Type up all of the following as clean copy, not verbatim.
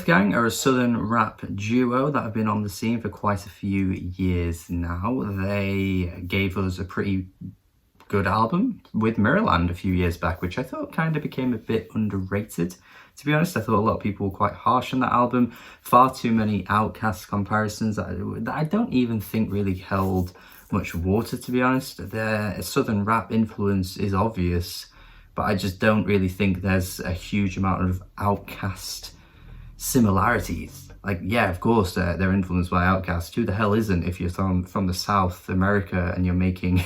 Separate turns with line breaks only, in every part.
EarthGang are a southern rap duo that have been on the scene for quite a few years now. They gave us a pretty good album with Mirrorland a few years back, which I thought kind of became a bit underrated. To be honest, I thought a lot of people were quite harsh on that album. Far too many Outcast comparisons that I don't even think really held much water, to be honest. Their southern rap influence is obvious, but I just don't really think there's a huge amount of Outcast similarities. Like, yeah, of course they're influenced by Outkast. Who the hell isn't if you're from the South America and you're making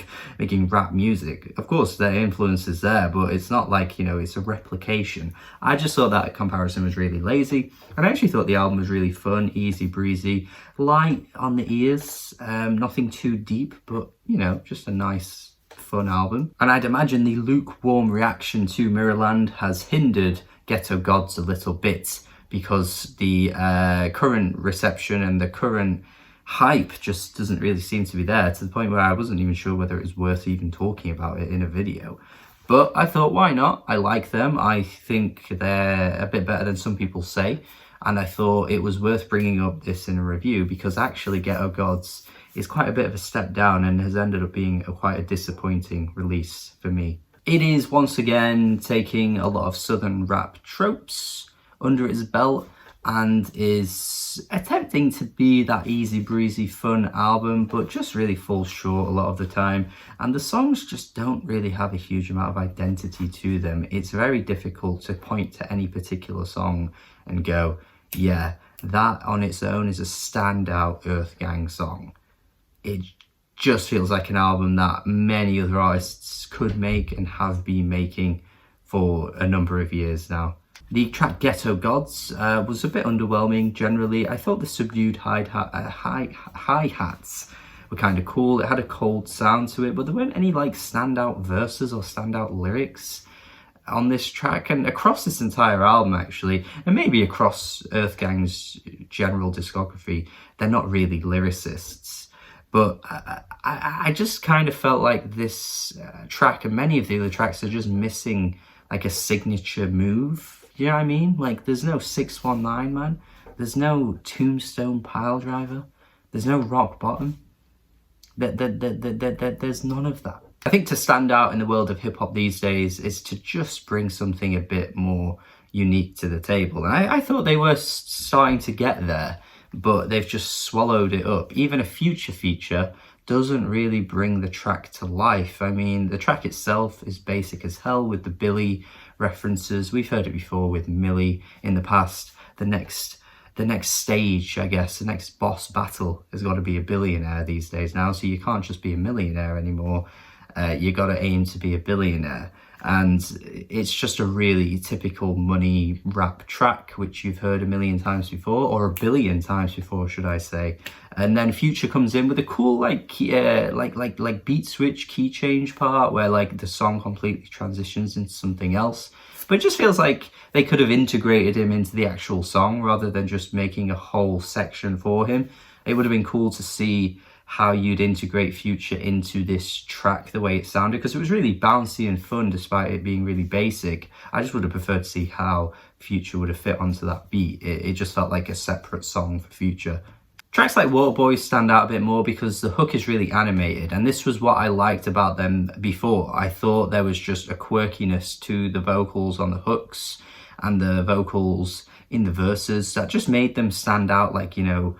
rap music? Of course their influence is there, but it's not like, you know, it's a replication. I just thought that comparison was really lazy, and I actually thought the album was really fun, easy breezy, light on the ears, nothing too deep, but, you know, just a nice fun album. And I'd imagine the lukewarm reaction to Mirrorland has hindered Ghetto Gods a little bit, because the current reception and the current hype just doesn't really seem to be there, to the point where I wasn't even sure whether it was worth even talking about it in a video. But I thought, why not? I like them. I think they're a bit better than some people say. And I thought it was worth bringing up this in a review, because actually Ghetto Gods is quite a bit of a step down and has ended up being quite a disappointing release for me. It is once again taking a lot of southern rap tropes under its belt and is attempting to be that easy breezy fun album, but just really falls short a lot of the time, and the songs just don't really have a huge amount of identity to them. It's very difficult to point to any particular song and go, yeah, that on its own is a standout EarthGang song. It just feels like an album that many other artists could make and have been making for a number of years now. The track Ghetto Gods was a bit underwhelming generally. I thought the subdued hi-hats were kind of cool. It had a cold sound to it, but there weren't any like standout verses or standout lyrics on this track, and across this entire album actually, and maybe across EarthGang's general discography, they're not really lyricists. But I just kind of felt like this track and many of the other tracks are just missing like a signature move. You know what I mean? Like, there's no 619, man. There's no Tombstone Pile Driver. There's no Rock Bottom. There's none of that. I think to stand out in the world of hip-hop these days is to just bring something a bit more unique to the table. And I thought they were starting to get there, but they've just swallowed it up. Even a Future feature doesn't really bring the track to life. I mean, the track itself is basic as hell with the Billy references. We've heard it before with Millie in the past. The next stage, I guess, the next boss battle has got to be a billionaire these days now. So you can't just be a millionaire anymore. You got to aim to be a billionaire. And it's just a really typical money rap track, which you've heard a million times before, or a billion times before, should I say. And then Future comes in with a cool like beat switch, key change part where like the song completely transitions into something else. But it just feels like they could have integrated him into the actual song rather than just making a whole section for him. It would have been cool to see how you'd integrate Future into this track the way it sounded, because it was really bouncy and fun despite it being really basic. I just would have preferred to see how Future would have fit onto that beat. It just felt like a separate song for Future. Tracks like Waterboy stand out a bit more because the hook is really animated, and this was what I liked about them before. I thought there was just a quirkiness to the vocals on the hooks and the vocals in the verses that just made them stand out, like, you know,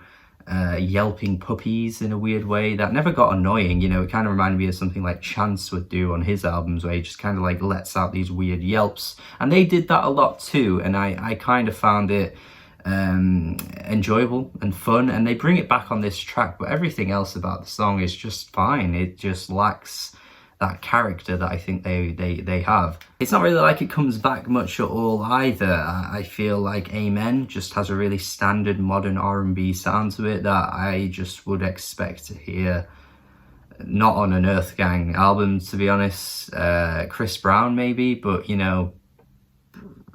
yelping puppies in a weird way that never got annoying. You know, it kind of reminded me of something like Chance would do on his albums, where he just kind of like lets out these weird yelps, and they did that a lot too, and I kind of found it enjoyable and fun, and they bring it back on this track, but everything else about the song is just fine. It just lacks that character that I think they have. It's not really like it comes back much at all either. I feel like Amen just has a really standard modern R&B sound to it that I just would expect to hear not on an EarthGang album, to be honest. Chris Brown maybe, but you know,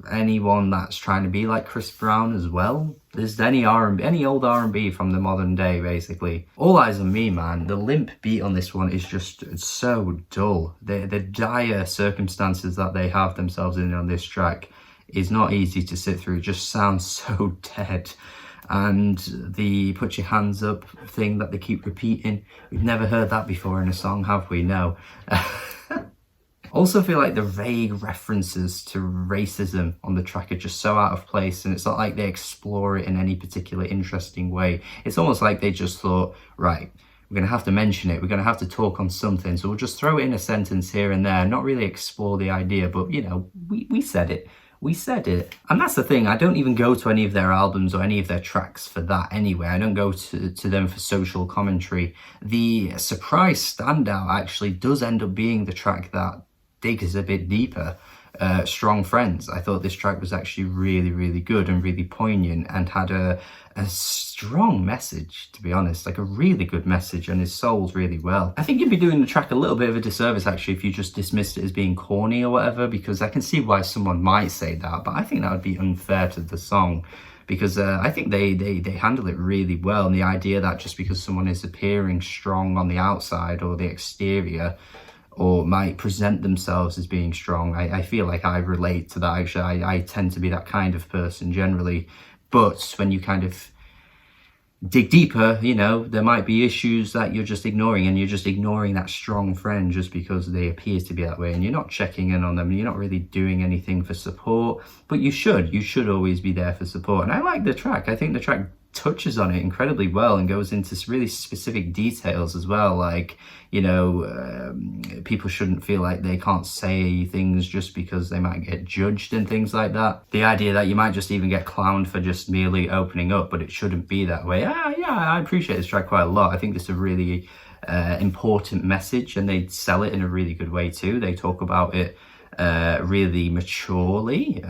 anyone that's trying to be like Chris Brown as well. There's any R&B, any old R&B from the modern day, basically. All Eyes on Me, man. The limp beat on this one is just so dull. The dire circumstances that they have themselves in on this track is not easy to sit through. It just sounds so dead. And the put your hands up thing that they keep repeating, we've never heard that before in a song, have we? No. Also feel like the vague references to racism on the track are just so out of place, and it's not like they explore it in any particular interesting way. It's almost like they just thought, right, we're going to have to mention it, we're going to have to talk on something, so we'll just throw it in a sentence here and there, not really explore the idea, but you know, we said it. We said it. And that's the thing, I don't even go to any of their albums or any of their tracks for that anyway. I don't go to them for social commentary. The surprise standout actually does end up being the track that digs a bit deeper, Strong Friends. I thought this track was actually really, really good and really poignant and had a strong message, to be honest, like a really good message, and is sold really well. I think you'd be doing the track a little bit of a disservice actually if you just dismissed it as being corny or whatever, because I can see why someone might say that, but I think that would be unfair to the song, because I think they handle it really well, and the idea that just because someone is appearing strong on the outside or the exterior, or might present themselves as being strong, I feel like I relate to that actually. I tend to be that kind of person generally, but when you kind of dig deeper, you know, there might be issues that you're just ignoring, and you're just ignoring that strong friend just because they appear to be that way, and you're not checking in on them, and you're not really doing anything for support, but you should always be there for support. And I like the track. I think the track touches on it incredibly well and goes into really specific details as well, like, you know, people shouldn't feel like they can't say things just because they might get judged and things like that. The idea that you might just even get clowned for just merely opening up, but it shouldn't be that way. Yeah, I appreciate this track quite a lot. I think this is a really important message, and they sell it in a really good way too. They talk about it really maturely.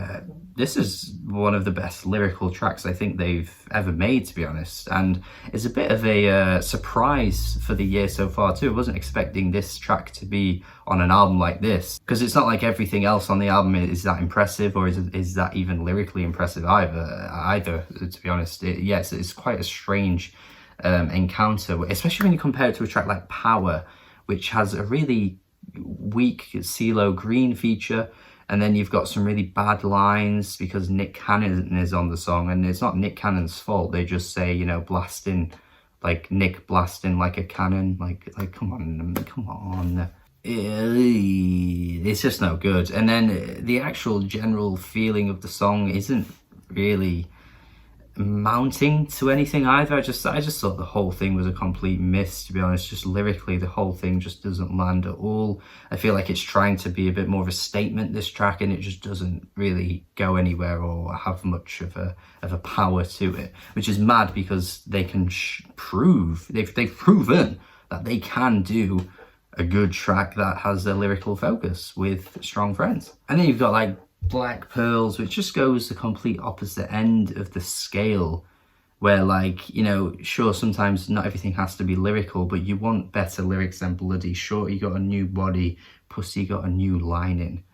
This is one of the best lyrical tracks I think they've ever made, to be honest, and it's a bit of a surprise for the year so far too. I wasn't expecting this track to be on an album like this, because it's not like everything else on the album is that impressive, or is that even lyrically impressive either, to be honest. Yes, it's quite a strange encounter, especially when you compare it to a track like Power, which has a really weak CeeLo Green feature, and then you've got some really bad lines because Nick Cannon is on the song, and it's not Nick Cannon's fault. They just say, you know, blasting, like Nick blasting like a cannon, like come on. It's just no good. And then the actual general feeling of the song isn't really mounting to anything either. I just thought the whole thing was a complete miss, to be honest. Just lyrically, the whole thing just doesn't land at all. I feel like it's trying to be a bit more of a statement, this track, and it just doesn't really go anywhere or have much of a power to it, which is mad, because they can they've proven that they can do a good track that has a lyrical focus with Strong Friends. And then you've got like Black Pearls, which just goes the complete opposite end of the scale, where, like, you know, sure, sometimes not everything has to be lyrical, but you want better lyrics than Bloody. Sure, you got a new body, Pussy got a new lining.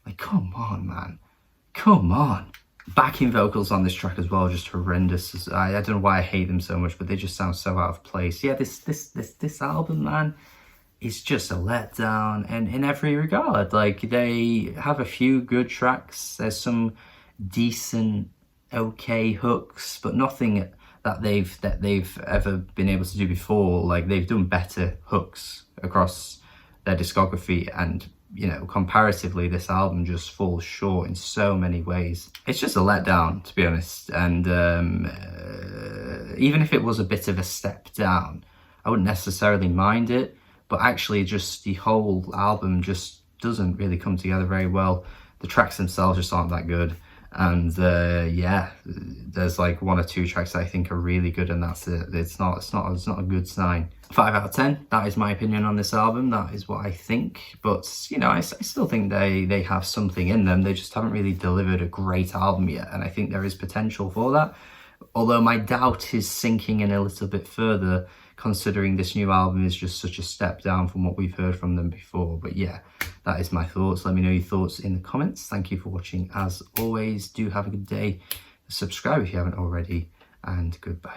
Like, come on, man, come on. Backing vocals on this track as well, just horrendous. I don't know why I hate them so much, but they just sound so out of place. Yeah, this album, man, it's just a letdown, and in every regard. Like, they have a few good tracks, there's some decent, okay hooks, but nothing that they've ever been able to do before. Like, they've done better hooks across their discography, and, you know, comparatively, this album just falls short in so many ways. It's just a letdown, to be honest, and even if it was a bit of a step down, I wouldn't necessarily mind it. But actually, just the whole album just doesn't really come together very well. The tracks themselves just aren't that good. And yeah, there's like one or two tracks that I think are really good, and that's it. It's not a good sign. 5 out of 10. That is my opinion on this album. That is what I think. But, you know, I still think they have something in them. They just haven't really delivered a great album yet, and I think there is potential for that. Although my doubt is sinking in a little bit further, considering this new album is just such a step down from what we've heard from them before. But yeah, that is my thoughts. Let me know your thoughts in the comments. Thank you for watching. As always, do have a good day. Subscribe if you haven't already, and goodbye.